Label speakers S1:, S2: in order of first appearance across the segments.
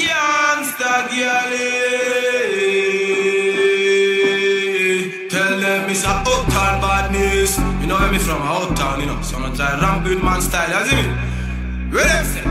S1: Gangsta girlie. Tell them it's a uptown badness. You know where me from, uptown, you know. So I'm try ramping man style, you see me? Where them say?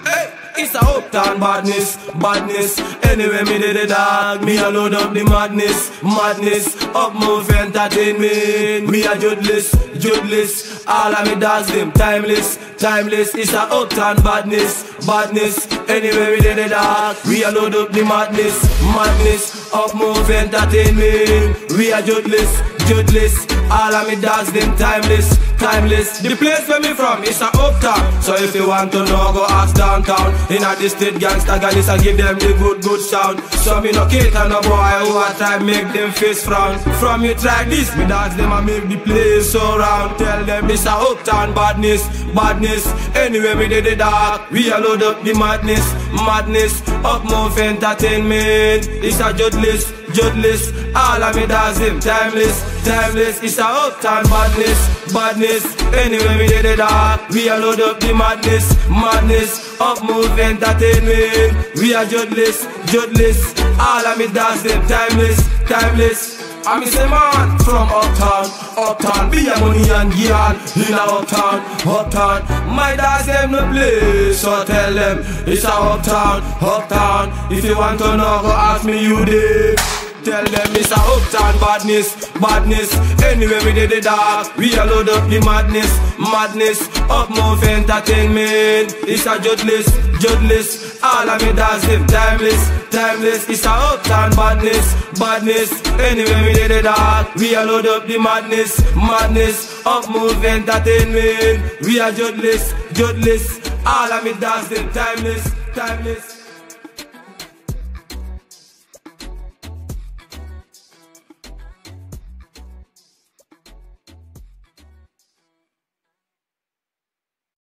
S1: Hey, it's a uptown badness, badness. Anyway, me did the dog, me a load up the madness, madness. Up move entertainment, me a judless, judless. All of me dogs them timeless, timeless. It's a uptown badness, badness. Anyway, we did the dog, we a load up the madness, madness. Up move entertainment, we a judless, judless. All of me dogs them timeless, timeless. The place where me from is a uptown. So if you want to know, go ask downtown. In a distant gangsta gangs, I give them the good, good sound. So me no cater no boy who a try make them face frown. From you try this, me dogs them a make the place so round. Tell them it's a uptown badness, badness. Anyway we did the dark, we a load up the madness, madness. Up move entertainment, it's a judless, judless. All of me dogs them timeless, timeless. It's a uptown badness, badness. Anyway we did the dark, we a load up the madness, madness. Up move entertainment, we are judless, judless. All of me dogs them timeless, timeless. I me say man from uptown, uptown. Be a money and girl in a uptown, uptown. My dogs them no play, so tell them it's a uptown, uptown. If you want to know, go ask me you there. Tell them it's a uptown badness, badness. Anyway we did the dark, we a load up the madness, madness. Up move entertainment, it's a judless, judless. All of me dogs them timeless, timeless. It's a uptown badness, badness. Anyway we did the dark, we a load up the madness, madness. Up move entertainment, we a judless, judless. All of me dogs them timeless, timeless.